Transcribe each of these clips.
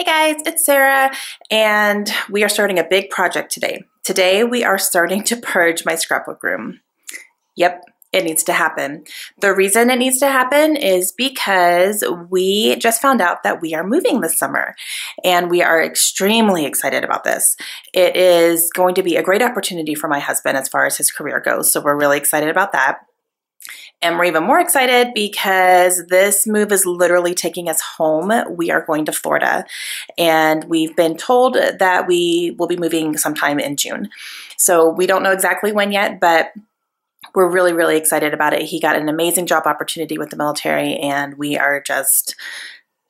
Hey guys, it's Sarah, and we are starting a big project today. Today we are starting to purge my scrapbook room. Yep, it needs to happen. The reason it needs to happen is because we just found out that we are moving this summer, and we are extremely excited about this. It is going to be a great opportunity for my husband as far as his career goes, so we're really excited about that. And we're even more excited because this move is literally taking us home. We are going to Florida, and we've been told that we will be moving sometime in June. So we don't know exactly when yet, but we're really, really excited about it. He got an amazing job opportunity with the military, and we are just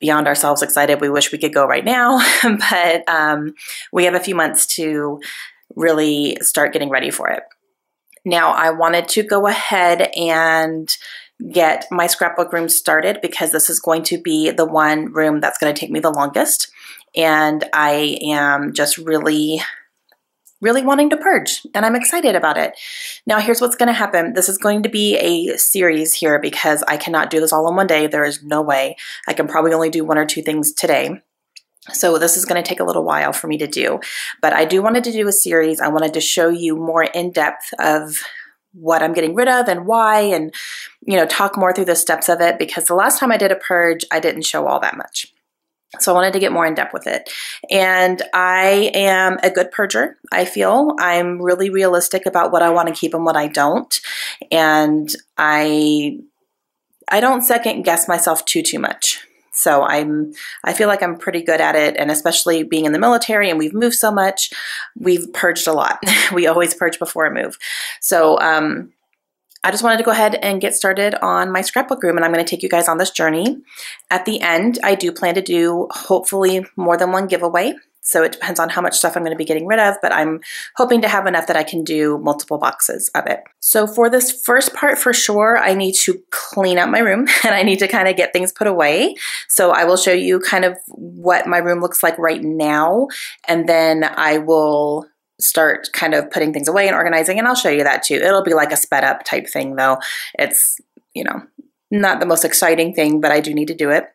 beyond ourselves excited. We wish we could go right now, but we have a few months to really start getting ready for it. Now, I wanted to go ahead and get my scrapbook room started because this is going to be the one room that's going to take me the longest. And I am just really wanting to purge, and I'm excited about it. Now, here's what's going to happen. This is going to be a series here because I cannot do this all in one day. There is no way. I can probably only do one or two things today. So this is going to take a little while for me to do, but I do wanted to do a series. I wanted to show you more in depth of what I'm getting rid of and why, and, you know, talk more through the steps of it, because the last time I did a purge, I didn't show all that much. So I wanted to get more in depth with it. And I am a good purger. I feel I'm really realistic about what I want to keep and what I don't. And I don't second guess myself too much. So I feel like I'm pretty good at it, and especially being in the military and we've moved so much, we've purged a lot. We always purge before a move. So I just wanted to go ahead and get started on my scrapbook room, and I'm going to take you guys on this journey. At the end, I do plan to do hopefully more than one giveaway. So it depends on how much stuff I'm going to be getting rid of, but I'm hoping to have enough that I can do multiple boxes of it. So for this first part, for sure, I need to clean up my room and I need to kind of get things put away. So I will show you kind of what my room looks like right now, and then I will start kind of putting things away and organizing, and I'll show you that too. It'll be like a sped up type thing though. It's, you know, not the most exciting thing, but I do need to do it.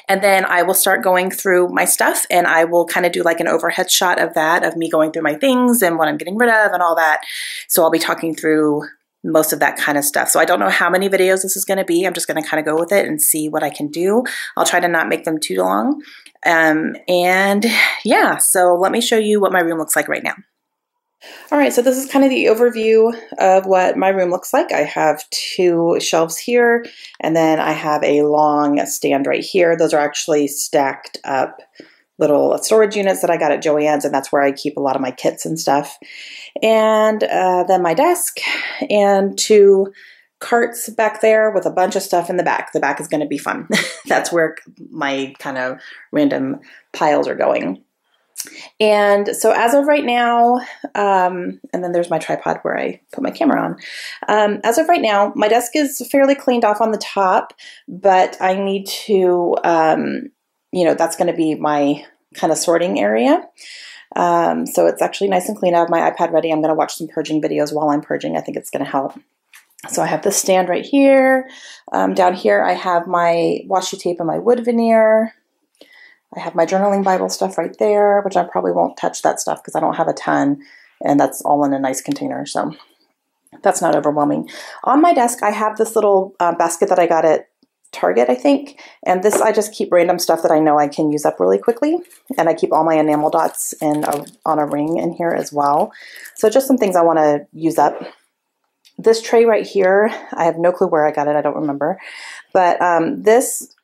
And then I will start going through my stuff, and I will kind of do like an overhead shot of that, of me going through my things and what I'm getting rid of and all that. So I'll be talking through most of that kind of stuff. So I don't know how many videos this is going to be. I'm just going to kind of go with it and see what I can do. I'll try to not make them too long. And yeah, so let me show you what my room looks like right now. All right, so this is kind of the overview of what my room looks like. I have two shelves here, and then I have a long stand right here. Those are actually stacked up little storage units that I got at Joann's, and that's where I keep a lot of my kits and stuff. And then my desk and two carts back there with a bunch of stuff in the back. The back is going to be fun. That's where my kind of random piles are going. And so as of right now, and then there's my tripod where I put my camera on. As of right now, my desk is fairly cleaned off on the top, but I need to, you know, that's going to be my kind of sorting area. So it's actually nice and clean. I have my iPad ready. I'm going to watch some purging videos while I'm purging. I think it's going to help. So I have this stand right here. Down here, I have my washi tape and my wood veneer. I have my journaling Bible stuff right there, which I probably won't touch that stuff because I don't have a ton, and that's all in a nice container, so that's not overwhelming. On my desk, I have this little basket that I got at Target, I think, and this I just keep random stuff that I know I can use up really quickly, and I keep all my enamel dots on a ring in here as well. So just some things I want to use up. This tray right here, I have no clue where I got it, I don't remember, but this,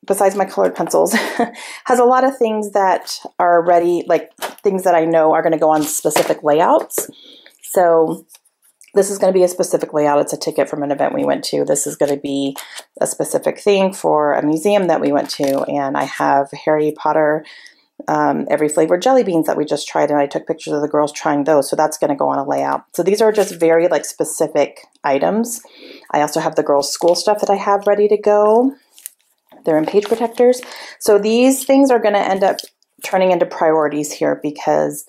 besides my colored pencils, has a lot of things that are ready, like things that I know are going to go on specific layouts. So this is going to be a specific layout. It's a ticket from an event we went to. This is going to be a specific thing for a museum that we went to. And I have Harry Potter, every flavored jelly beans that we just tried, and I took pictures of the girls trying those. So that's going to go on a layout. So these are just very like specific items. I also have the girls' school stuff that I have ready to go. They're in page protectors. So these things are going to end up turning into priorities here because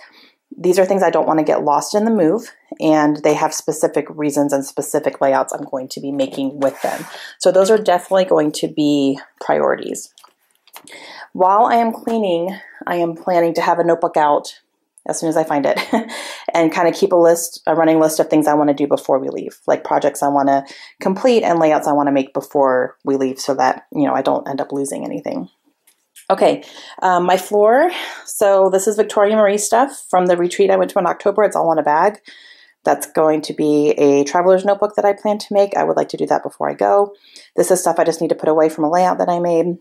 these are things I don't want to get lost in the move, and they have specific reasons and specific layouts I'm going to be making with them. So those are definitely going to be priorities. While I am cleaning, I am planning to have a notebook out as soon as I find it and kind of keep a running list of things I want to do before we leave, like projects I want to complete and layouts I want to make before we leave so that, I don't end up losing anything. Okay, my floor. So this is Victoria Marie stuff from the retreat I went to in October. It's all in a bag. That's going to be a traveler's notebook that I plan to make. I would like to do that before I go. This is stuff I just need to put away from a layout that I made.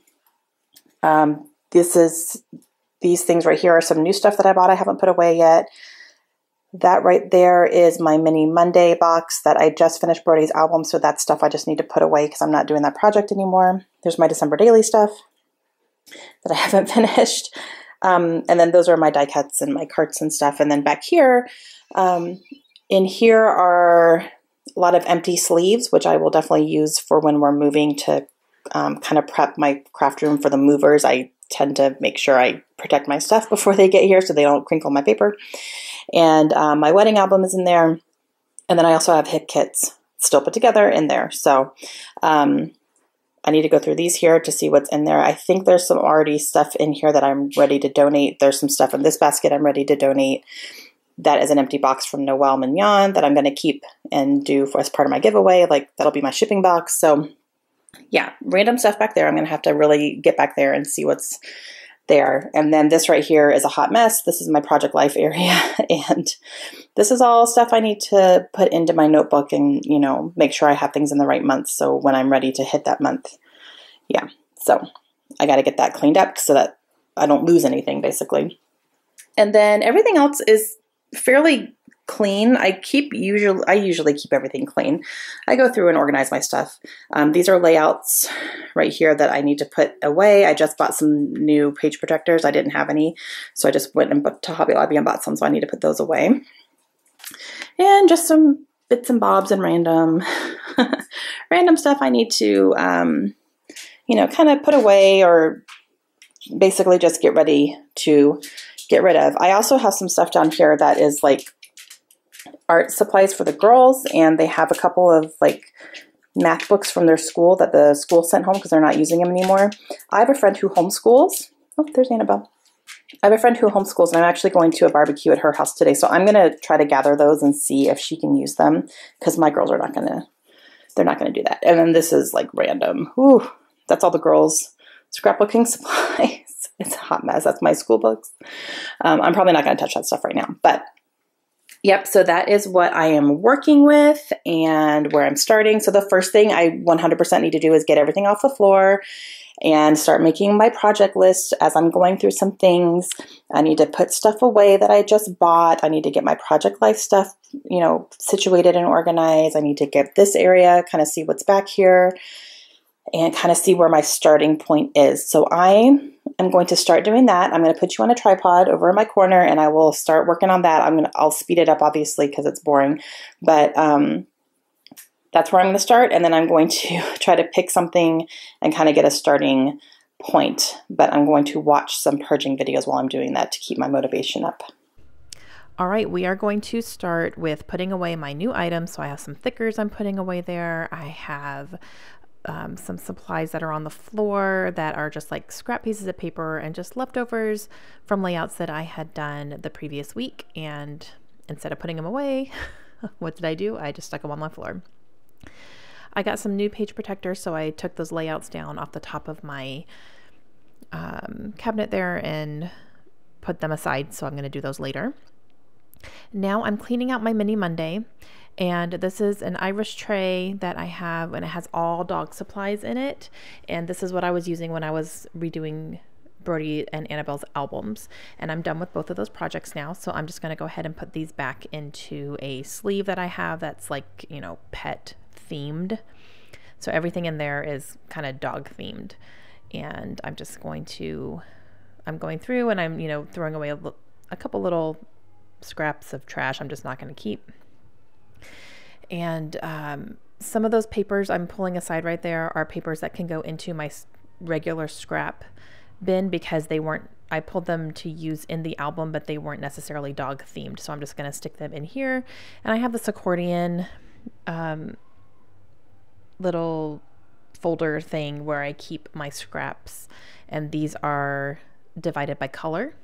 These things right here are some new stuff that I bought I haven't put away yet. That right there is my mini Monday box that I just finished Brody's album, so that's stuff I just need to put away because I'm not doing that project anymore. There's my December daily stuff that I haven't finished. And then those are my die cuts and my carts and stuff. And then back here, in here are a lot of empty sleeves, which I will definitely use for when we're moving to kind of prep my craft room for the movers. I tend to make sure I protect my stuff before they get here so they don't crinkle my paper. And my wedding album is in there. And then I also have hip kits still put together in there. So I need to go through these here to see what's in there. I think there's some already stuff in here that I'm ready to donate. There's some stuff in this basket I'm ready to donate. That is an empty box from Noel Mignon that I'm going to keep and do as part of my giveaway. Like that'll be my shipping box. So yeah, random stuff back there. I'm going to have to really get back there and see what's there. And then this right here is a hot mess. This is my Project Life area. And this is all stuff I need to put into my notebook and, make sure I have things in the right month. So when I'm ready to hit that month. Yeah. So I got to get that cleaned up so that I don't lose anything basically. And then everything else is fairly clean. I usually keep everything clean. I go through and organize my stuff. These are layouts right here that I need to put away. I just bought some new page protectors. I didn't have any, so I just went to Hobby Lobby and bought some, so I need to put those away. And just some bits and bobs and random stuff I need to, kind of put away or basically just get ready to get rid of. I also have some stuff down here that is like art supplies for the girls, and they have a couple of like math books from their school that the school sent home because they're not using them anymore. I have a friend who homeschools. Oh, there's Annabelle. I have a friend who homeschools, and I'm actually going to a barbecue at her house today, so I'm going to try to gather those and see if she can use them because my girls are not going to, they're not going to do that. And then this is like random. Ooh, that's all the girls' scrapbooking supplies. It's a hot mess. That's my school books. I'm probably not going to touch that stuff right now, but yep, so that is what I am working with and where I'm starting. So the first thing I 100% need to do is get everything off the floor and start making my project list as I'm going through some things. I need to put stuff away that I just bought. I need to get my Project Life stuff, situated and organized. I need to get this area, kind of see what's back here and kind of see where my starting point is. So I am going to start doing that. I'm going to put you on a tripod over in my corner and I will start working on that. I'll speed it up obviously because it's boring, but that's where I'm going to start. And then I'm going to try to pick something and kind of get a starting point, but I'm going to watch some purging videos while I'm doing that to keep my motivation up. All right, we are going to start with putting away my new items. So I have some thickers I'm putting away there. I have some supplies that are on the floor that are just like scrap pieces of paper and just leftovers from layouts that I had done the previous week. And instead of putting them away, what did I do? I just stuck them on my floor. I got some new page protectors, so I took those layouts down off the top of my cabinet there and put them aside. So I'm going to do those later. Now I'm cleaning out my mini Monday. And this is an Irish tray that I have, and it has all dog supplies in it. And this is what I was using when I was redoing Brody and Annabelle's albums. And I'm done with both of those projects now. So I'm just going to go ahead and put these back into a sleeve that I have that's like, pet themed. So everything in there is kind of dog themed. And I'm just going through and I'm, throwing away a couple little scraps of trash I'm just not going to keep. And some of those papers I'm pulling aside right there are papers that can go into my regular scrap bin because I pulled them to use in the album, but they weren't necessarily dog themed. So I'm just going to stick them in here. And I have this accordion little folder thing where I keep my scraps, and these are divided by color.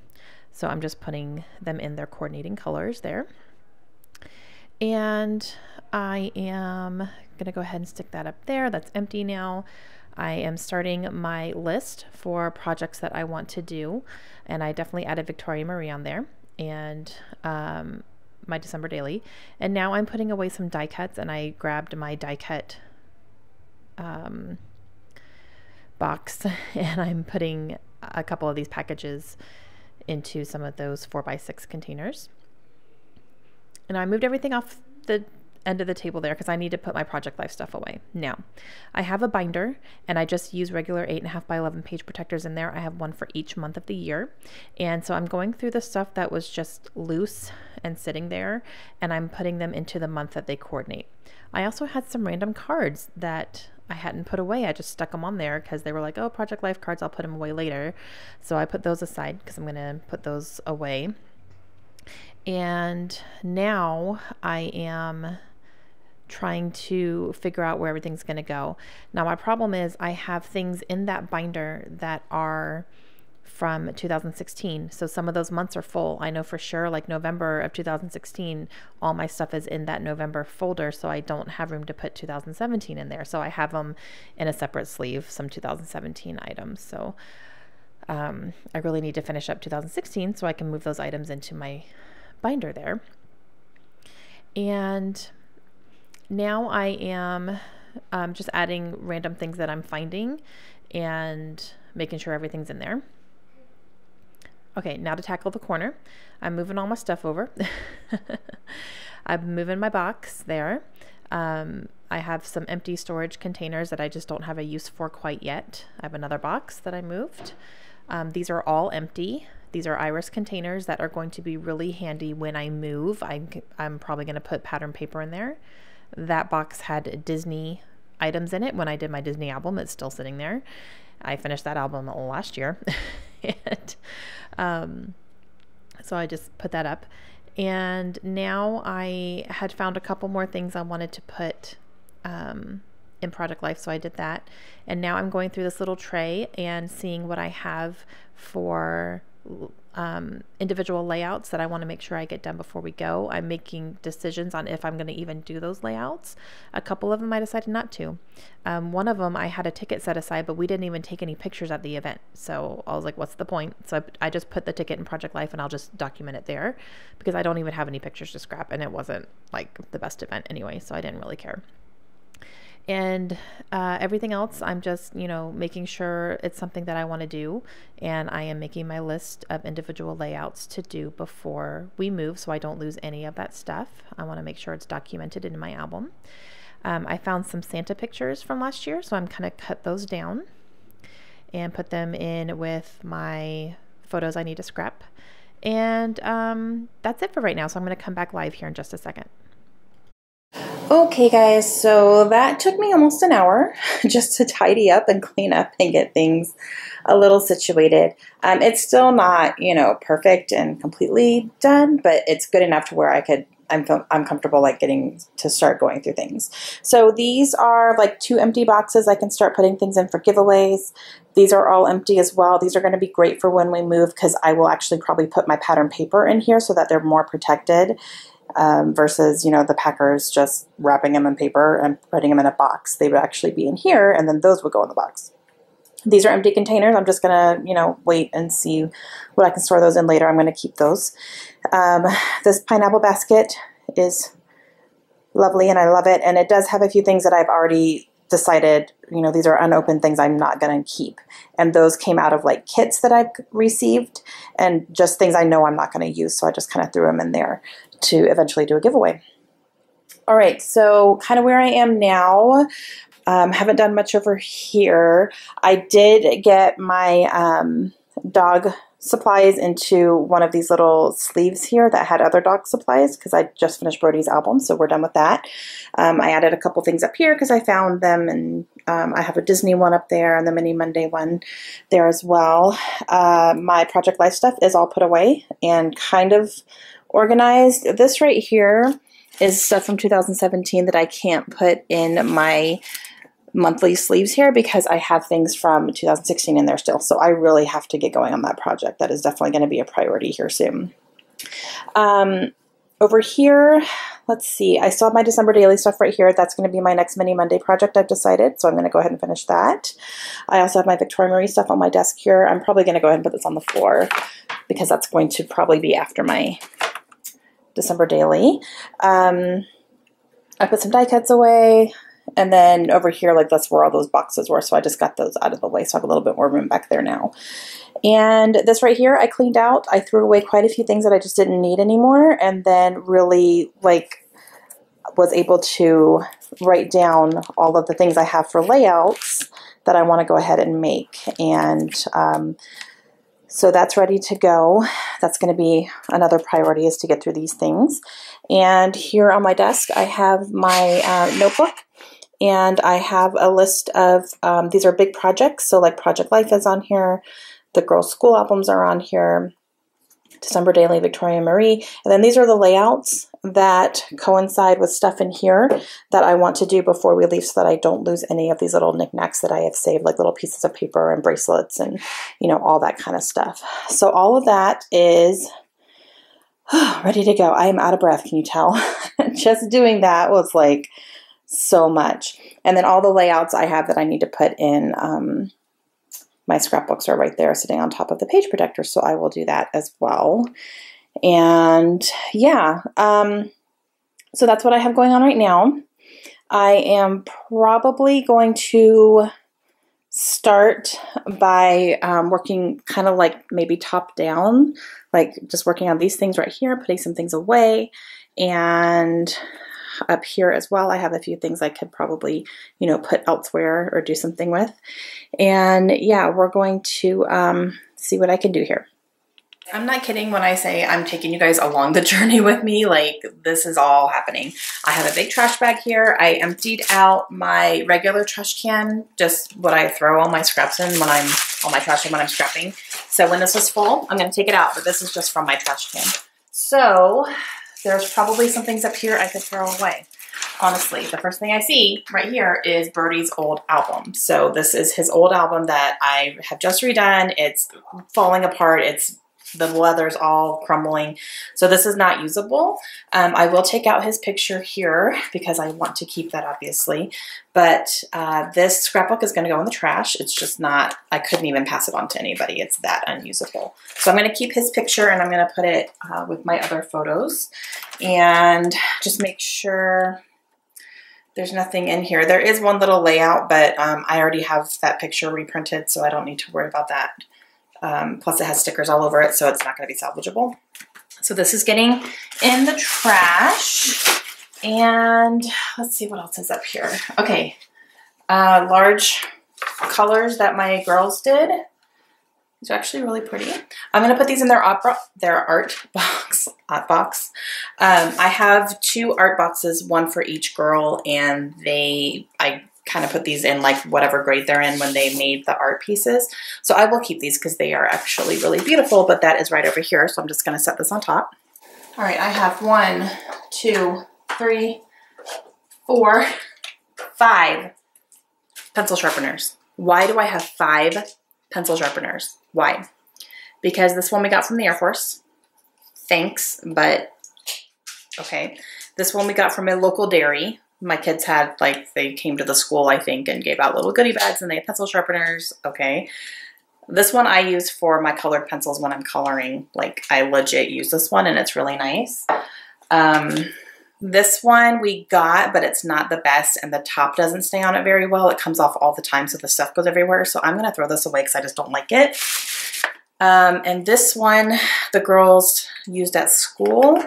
So I'm just putting them in their coordinating colors there. And I am gonna go ahead and stick that up there. That's empty now. I am starting my list for projects that I want to do, and I definitely added Victoria Marie on there, and my December daily. And now I'm putting away some die cuts, and I grabbed my die cut box, and I'm putting a couple of these packages into some of those 4x6 containers. And I moved everything off the end of the table there because I need to put my Project Life stuff away. Now, I have a binder, and I just use regular 8.5 by 11 page protectors in there. I have one for each month of the year. And so I'm going through the stuff that was just loose and sitting there, and I'm putting them into the month that they coordinate. I also had some random cards that I hadn't put away. I just stuck them on there because they were like, oh, Project Life cards, I'll put them away later. So I put those aside because I'm going to put those away. And now I am trying to figure out where everything's going to go. Now my problem is I have things in that binder that are from 2016. So some of those months are full. I know for sure, like November of 2016, all my stuff is in that November folder, so I don't have room to put 2017 in there. So I have them in a separate sleeve, some 2017 items. So I really need to finish up 2016 so I can move those items into my binder there. And now I am just adding random things that I'm finding and making sure everything's in there. Okay, now to tackle the corner. I'm moving all my stuff over. I'm moving my box there. I have some empty storage containers that I just don't have a use for quite yet. I have another box that I moved. These are all empty. These are iris containers that are going to be really handy when I move. I'm probably going to put pattern paper in there. That box had Disney items in it when I did my Disney album. It's still sitting there. I finished that album last year. And so I just put that up. And now I had found a couple more things I wanted to put in Project Life, so I did that. And now I'm going through this little tray and seeing what I have for individual layouts that I want to make sure I get done before we go. I'm making decisions on if I'm going to even do those layouts. A couple of them I decided not to. One of them I had a ticket set aside, but we didn't even take any pictures at the event. So I was like, what's the point? So I just put the ticket in Project Life and I'll just document it there because I don't even have any pictures to scrap, and it wasn't like the best event anyway, so I didn't really care. And everything else, I'm just, making sure it's something that I want to do. And I am making my list of individual layouts to do before we move so I don't lose any of that stuff. I want to make sure it's documented in my album. I found some Santa pictures from last year, so I'm going to cut those down and put them in with my photos I need to scrap. And that's it for right now. So I'm going to come back live here in just a second. Okay guys, so that took me almost an hour just to tidy up and clean up and get things a little situated. It's still not, perfect and completely done, but it's good enough to where I'm comfortable like getting to start going through things. So these are like 2 empty boxes I can start putting things in for giveaways. These are all empty as well. These are going to be great for when we move because I will actually probably put my pattern paper in here so that they're more protected. Versus, the packers just wrapping them in paper and putting them in a box. They would actually be in here, and then those would go in the box. These are empty containers. I'm just going to, wait and see what I can store those in later. I'm going to keep those. This pineapple basket is lovely, and I love it. And it does have a few things that I've already decided, these are unopened things I'm not going to keep. And those came out of like kits that I've received and just things I know I'm not going to use. So I just kind of threw them in there to eventually do a giveaway. All right, so kind of where I am now, haven't done much over here. I did get my dog supplies into one of these little sleeves here that had other dog supplies because I just finished Brody's album, so we're done with that. I added a couple things up here because I found them, and I have a Disney one up there and the Mini Monday one there as well. My Project Life stuff is all put away and kind of organized. This right here is stuff from 2017 that I can't put in my monthly sleeves here because I have things from 2016 in there still. So I really have to get going on that project. That is definitely going to be a priority here soon. Over here, let's see, I still have my December daily stuff right here. That's going to be my next Mini Monday project, I've decided, so I'm going to go ahead and finish that. I also have my Victoria Marie stuff on my desk here. I'm probably going to go ahead and put this on the floor because that's going to probably be after my December daily. I put some die cuts away, and then over here, like, that's where all those boxes were, so I just got those out of the way, so I have a little bit more room back there now. And this right here, I cleaned out. I threw away quite a few things that I just didn't need anymore, and then really, like, was able to write down all of the things I have for layouts that I want to go ahead and make. And so that's ready to go. That's going to be another priority, is to get through these things. And here on my desk, I have my notebook. And I have a list of, these are big projects. So like Project Life is on here. The girls' school albums are on here. December Daily, Victoria Marie. And then these are the layouts that coincide with stuff in here that I want to do before we leave so that I don't lose any of these little knickknacks that I have saved, like little pieces of paper and bracelets and, you know, all that kind of stuff. So all of that is ready to go. I am out of breath, can you tell? Just doing that was like so much. And then all the layouts I have that I need to put in my scrapbooks are right there sitting on top of the page protector, so I will do that as well. And yeah, so that's what I have going on right now. I am probably going to start by working kind of like maybe top down, like just working on these things right here, putting some things away, and up here as well, I have a few things I could probably, you know, put elsewhere or do something with. And yeah, we're going to see what I can do here. I'm not kidding when I say I'm taking you guys along the journey with me. Like, this is all happening. I have a big trash bag here. I emptied out my regular trash can, just what I throw all my scraps in when I'm, all my trash in when I'm scrapping. So when this was full, I'm going to take it out, but this is just from my trash can. So there's probably some things up here I could throw away. Honestly, the first thing I see right here is Birdie's old album. So this is his old album that I have just redone. It's falling apart. The leather's all crumbling. So this is not usable. I will take out his picture here because I want to keep that, obviously. But this scrapbook is going to go in the trash. It's just not, I couldn't even pass it on to anybody. It's that unusable. So I'm going to keep his picture and I'm going to put it with my other photos and just make sure there's nothing in here. There is one little layout, but I already have that picture reprinted, so I don't need to worry about that. Plus it has stickers all over it, so it's not going to be salvageable. So this is getting in the trash. And let's see what else is up here. Okay, large colors that my girls did. These are actually really pretty. I'm going to put these in their art box. I have 2 art boxes, one for each girl, and I kind of put these in like whatever grade they're in when they made the art pieces. So I will keep these because they are actually really beautiful, but that is right over here. So I'm just going to set this on top. All right, I have 1, 2, 3, 4, 5 pencil sharpeners. Why do I have 5 pencil sharpeners? Why? Because this one we got from the Air Force. Thanks, but okay. This one we got from a local dairy. My kids had, like, they came to the school, I think, and gave out little goodie bags, and they had pencil sharpeners. Okay. This one I use for my colored pencils when I'm coloring. Like, I legit use this one, and it's really nice. This one we got, but it's not the best, and the top doesn't stay on it very well. It comes off all the time, so the stuff goes everywhere. So I'm going to throw this away because I just don't like it. And this one, the girls used at school.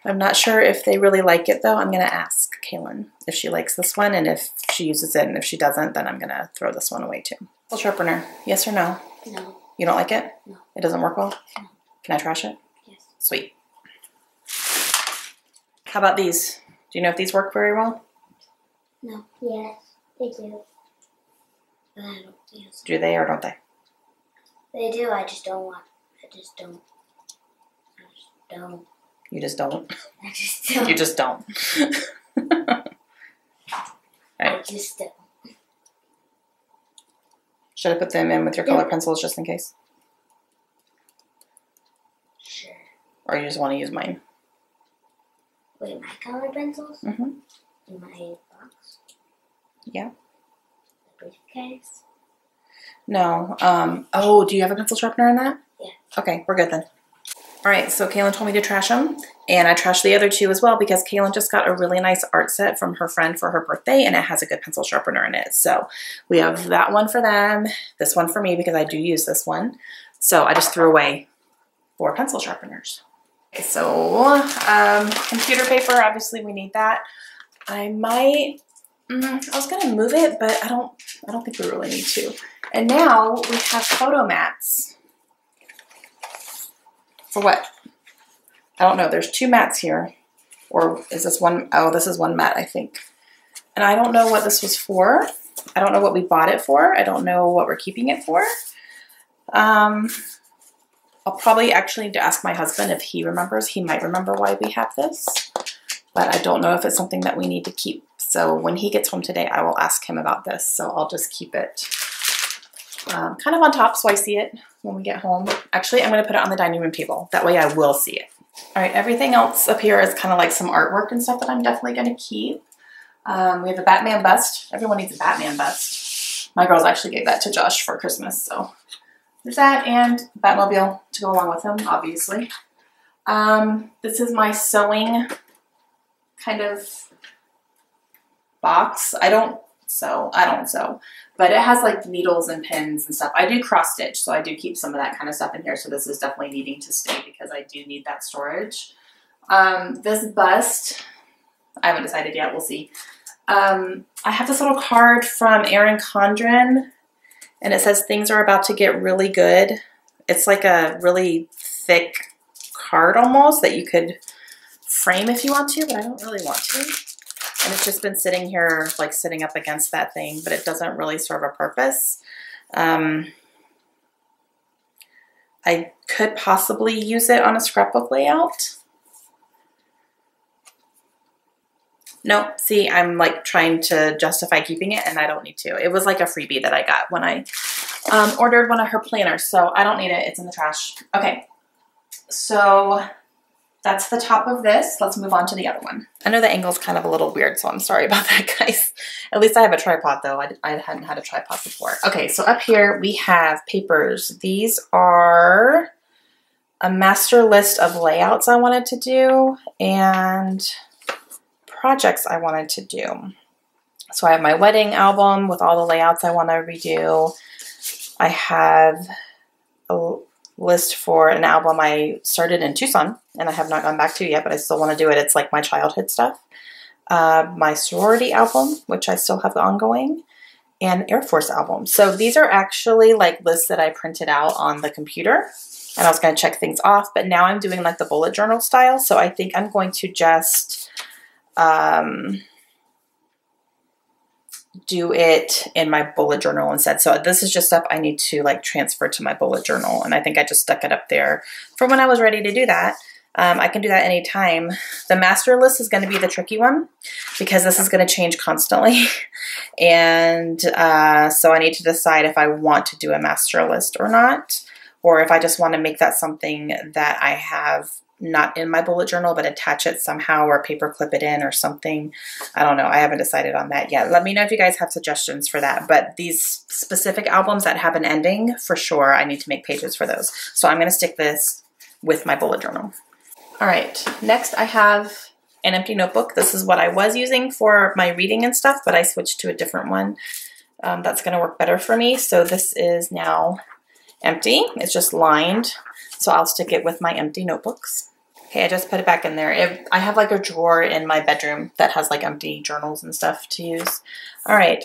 I'm not sure if they really like it, though. I'm going to ask Kaylin if she likes this one, and if she uses it, and if she doesn't, then I'm going to throw this one away, too. Pencil sharpener, yes or no? No. You don't like it? No. It doesn't work well? No. Can I trash it? Yes. Sweet. How about these? Do you know if these work very well? No. Yes, they do. But I don't use them. Do they or don't they? They do, I just don't want. I just don't. You just don't? I just don't. You just don't. I just don't. Should I put them in with your color pencils just in case? Sure. Or you just want to use mine? Wait, my color pencils? Mm-hmm. In my box? Yeah. The briefcase? No. Oh, do you have a pencil sharpener in that? Yeah. Okay, we're good then. All right, so Kaylin told me to trash them, and I trashed the other two as well because Kaylin just got a really nice art set from her friend for her birthday, and it has a good pencil sharpener in it. So we have that one for them, this one for me because I do use this one. So I just threw away 4 pencil sharpeners. Okay, so computer paper, obviously we need that. I might, I was gonna move it, but I don't think we really need to. And now we have photo mats. For what? I don't know. There's 2 mats here. Or is this one? Oh, this is one mat, I think. And I don't know what this was for. I don't know what we bought it for. I don't know what we're keeping it for. I'll probably actually need to ask my husband if he remembers. He might remember why we have this. But I don't know if it's something that we need to keep. So when he gets home today, I will ask him about this. So I'll just keep it kind of on top so I see it when we get home. Actually, I'm going to put it on the dining room table. That way I will see it. All right, everything else up here is kind of like some artwork and stuff that I'm definitely going to keep. We have a Batman bust. Everyone needs a Batman bust. My girls actually gave that to Josh for Christmas. So there's that, and Batmobile to go along with him, obviously. This is my sewing kind of box. I don't sew, but it has like needles and pins and stuff. I do cross stitch, so I do keep some of that kind of stuff in here. So this is definitely needing to stay because I do need that storage. This bust, I haven't decided yet. We'll see. I have this little card from Erin Condren, and it says things are about to get really good. It's like a really thick card almost that you could frame if you want to, but I don't really want to. And it's just been sitting here, like sitting up against that thing, but it doesn't really serve a purpose. I could possibly use it on a scrapbook layout. Nope, see, I'm like trying to justify keeping it and I don't need to. It was like a freebie that I got when I ordered one of her planners, so I don't need it. It's in the trash. Okay, so that's the top of this. Let's move on to the other one. I know the angle's kind of a little weird, so I'm sorry about that, guys. At least I have a tripod, though. I hadn't had a tripod before. Okay, so up here we have papers. These are a master list of layouts I wanted to do and projects I wanted to do. So I have my wedding album with all the layouts I want to redo. I have a list for an album I started in Tucson and I have not gone back to yet, but I still want to do it. It's like my childhood stuff. My sorority album, which I still have ongoing, and Air Force album. So these are actually like lists that I printed out on the computer and I was going to check things off, but now I'm doing like the bullet journal style. So I think I'm going to just do it in my bullet journal instead. So this is just stuff I need to like transfer to my bullet journal. And I think I just stuck it up there for when I was ready to do that. I can do that anytime. The master list is going to be the tricky one because this is going to change constantly. And so I need to decide if I want to do a master list or not, or if I just want to make that something that I have not in my bullet journal, but attach it somehow or paper clip it in or something. I don't know. I haven't decided on that yet. Let me know if you guys have suggestions for that. But these specific albums that have an ending, for sure, I need to make pages for those. So I'm going to stick this with my bullet journal. All right. Next, I have an empty notebook. This is what I was using for my reading and stuff, but I switched to a different one. That's going to work better for me. So this is now empty. It's just lined. So I'll stick it with my empty notebooks. Okay, I just put it back in there. I have like a drawer in my bedroom that has like empty journals and stuff to use. All right,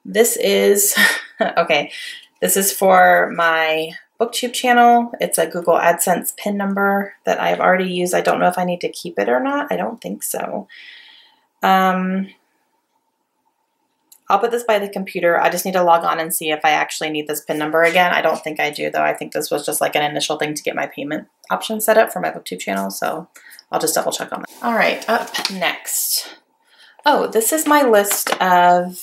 this is, okay, this is for my BookTube channel. It's a Google AdSense PIN number that I've already used. I don't know if I need to keep it or not. I don't think so. I'll put this by the computer. I just need to log on and see if I actually need this PIN number again. I don't think I do, though. I think this was just like an initial thing to get my payment option set up for my BookTube channel, so I'll just double check on that. All right, up next. Oh, this is my list of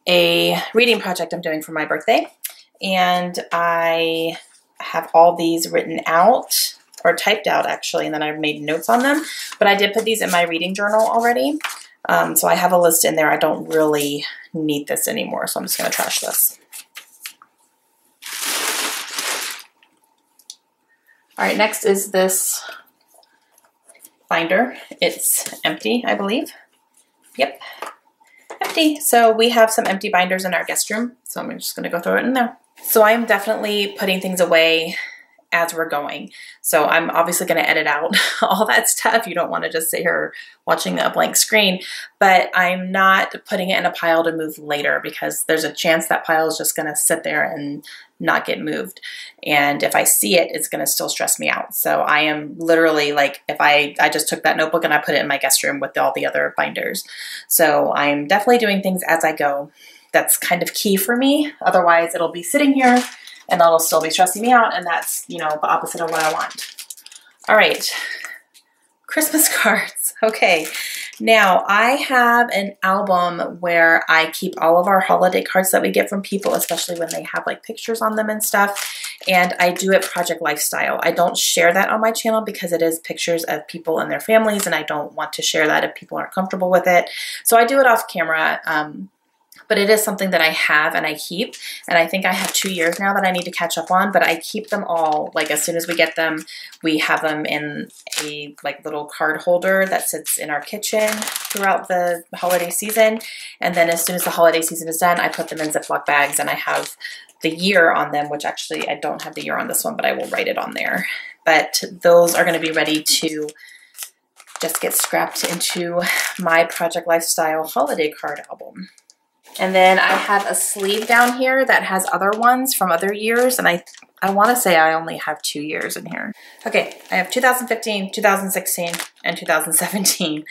a reading project I'm doing for my birthday. And I have all these written out, or typed out actually, and then I've made notes on them. But I did put these in my reading journal already. So I have a list in there. I don't really need this anymore, so I'm just going to trash this. All right, next is this binder. It's empty, I believe. Yep, empty. So we have some empty binders in our guest room, so I'm just going to go throw it in there. So I'm definitely putting things away as we're going. So I'm obviously going to edit out all that stuff. You don't want to just sit here watching a blank screen, but I'm not putting it in a pile to move later because there's a chance that pile is just going to sit there and not get moved. And if I see it, it's going to still stress me out. So I am literally like, if I just took that notebook and I put it in my guest room with all the other binders. So I'm definitely doing things as I go. That's kind of key for me. Otherwise it'll be sitting here and that'll still be stressing me out. And that's, you know, the opposite of what I want. All right. Christmas cards. Okay. Now I have an album where I keep all of our holiday cards that we get from people, especially when they have like pictures on them and stuff. And I do it Project Lifestyle. I don't share that on my channel because it is pictures of people and their families, and I don't want to share that if people aren't comfortable with it. So I do it off camera. But it is something that I have and I keep, and I think I have 2 years now that I need to catch up on, but I keep them all, like as soon as we get them, we have them in a like little card holder that sits in our kitchen throughout the holiday season. And then as soon as the holiday season is done, I put them in Ziploc bags and I have the year on them, which actually I don't have the year on this one, but I will write it on there. But those are going to be ready to just get scrapped into my Project Lifestyle holiday card album. And then I have a sleeve down here that has other ones from other years. And I want to say I only have 2 years in here. Okay, I have 2015, 2016, and 2017.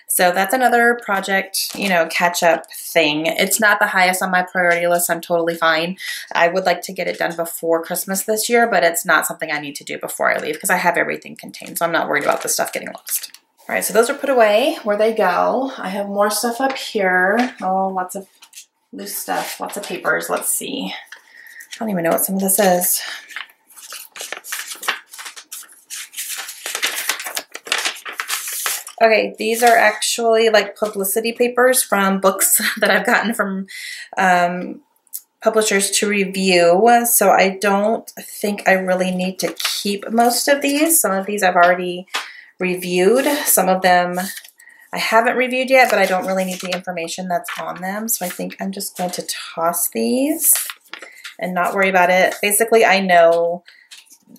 So that's another project, you know, catch up thing. It's not the highest on my priority list. I'm totally fine. I would like to get it done before Christmas this year, but it's not something I need to do before I leave because I have everything contained. So I'm not worried about this stuff getting lost. All right, so those are put away where they go. I have more stuff up here. Oh, lots of loose stuff, lots of papers. Let's see. I don't even know what some of this is. Okay, these are actually like publicity papers from books that I've gotten from publishers to review. So I don't think I really need to keep most of these. Some of these I've already reviewed. Some of them I haven't reviewed yet, but I don't really need the information that's on them. So I think I'm just going to toss these and not worry about it. Basically, I know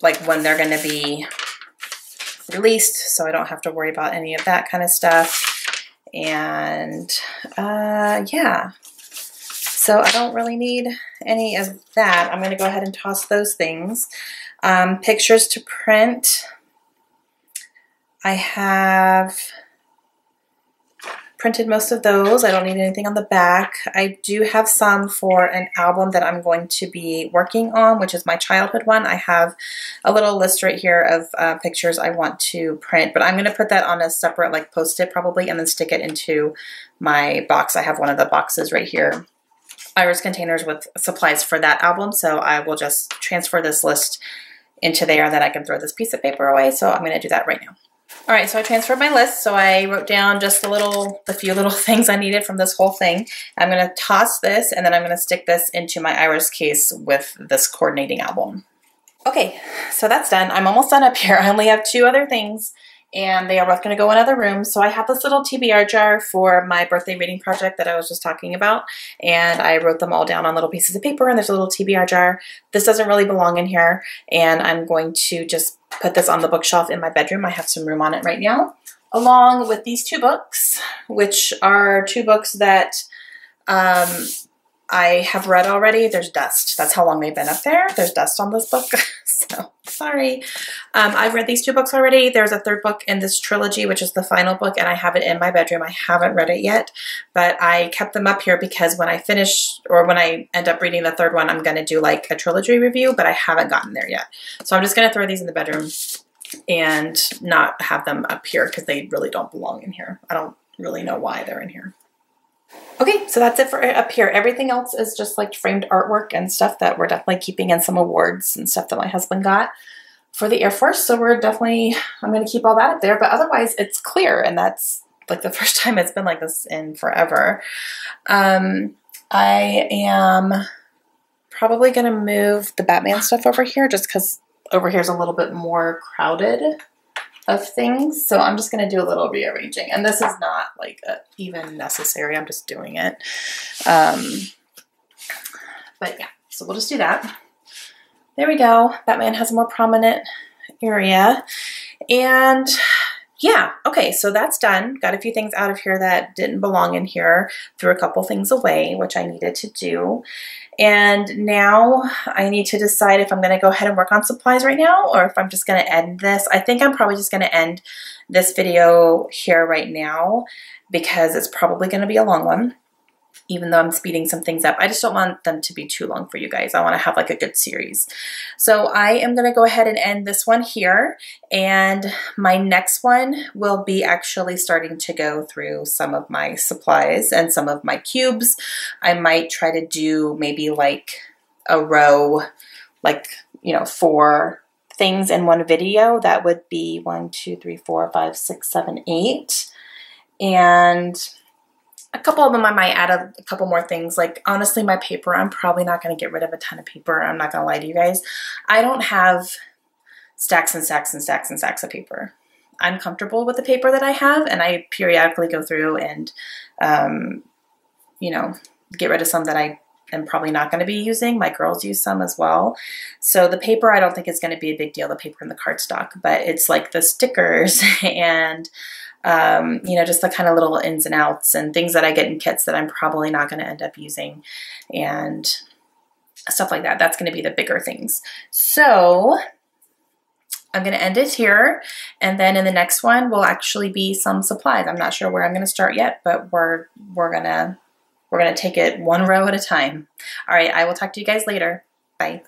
like when they're going to be released, so I don't have to worry about any of that kind of stuff. And yeah, so I don't really need any of that. I'm going to go ahead and toss those things. Pictures to print. I have printed most of those. I don't need anything on the back. I do have some for an album that I'm going to be working on, which is my childhood one. I have a little list right here of pictures I want to print, but I'm going to put that on a separate like post-it probably and then stick it into my box. I have one of the boxes right here, Iris containers with supplies for that album. So I will just transfer this list into there and then I can throw this piece of paper away. So I'm going to do that right now. All right, so I transferred my list. So I wrote down just the few little things I needed from this whole thing. I'm going to toss this and then I'm going to stick this into my Iris case with this coordinating album. Okay, so that's done. I'm almost done up here. I only have 2 other things and they are both going to go in other rooms. So I have this little TBR jar for my birthday reading project that I was just talking about. And I wrote them all down on little pieces of paper and there's a little TBR jar. This doesn't really belong in here. And I'm going to just put this on the bookshelf in my bedroom. I have some room on it right now. Along with these 2 books, which are 2 books that I have read already. There's dust. That's how long they've been up there. There's dust on this book. So sorry. I've read these 2 books already. There's a 3rd book in this trilogy, which is the final book, and I have it in my bedroom. I haven't read it yet, but I kept them up here because when I finish or when I end up reading the 3rd one, I'm going to do like a trilogy review, but I haven't gotten there yet. So I'm just going to throw these in the bedroom and not have them up here because they really don't belong in here. I don't really know why they're in here. Okay, so that's it for up here. Everything else is just like framed artwork and stuff that we're definitely keeping, in some awards and stuff that my husband got for the Air Force. So we're definitely, I'm going to keep all that up there, but otherwise it's clear. And that's like the first time it's been like this in forever. I am probably going to move the Batman stuff over here just because over here is a little bit more crowded of things. So I'm just going to do a little rearranging, and this is not like even necessary. I'm just doing it. But yeah, so we'll just do that. There we go. Batman has a more prominent area. And yeah, okay, so that's done. Got a few things out of here that didn't belong in here. Threw a couple things away, which I needed to do. And now I need to decide if I'm going to go ahead and work on supplies right now, or if I'm just going to end this. I think I'm probably just going to end this video here right now because it's probably going to be a long one, even though I'm speeding some things up. I just don't want them to be too long for you guys. I want to have like a good series. So I am going to go ahead and end this one here. And my next one will be actually starting to go through some of my supplies and some of my cubes. I might try to do maybe like a row, like, you know, 4 things in one video. That would be 1, 2, 3, 4, 5, 6, 7, 8. And a couple of them I might add a couple more things. Like, honestly, my paper, I'm probably not going to get rid of a ton of paper. I'm not going to lie to you guys. I don't have stacks and stacks and stacks and stacks of paper. I'm comfortable with the paper that I have, and I periodically go through and, you know, get rid of some that I am probably not going to be using. My girls use some as well. So the paper, I don't think is going to be a big deal, the paper in the cardstock, but it's like the stickers and you know, just the kind of little ins and outs and things that I get in kits that I'm probably not going to end up using and stuff like that. That's going to be the bigger things. So I'm going to end it here. And then in the next one will actually be some supplies. I'm not sure where I'm going to start yet, but we're going to take it one row at a time. All right. I will talk to you guys later. Bye.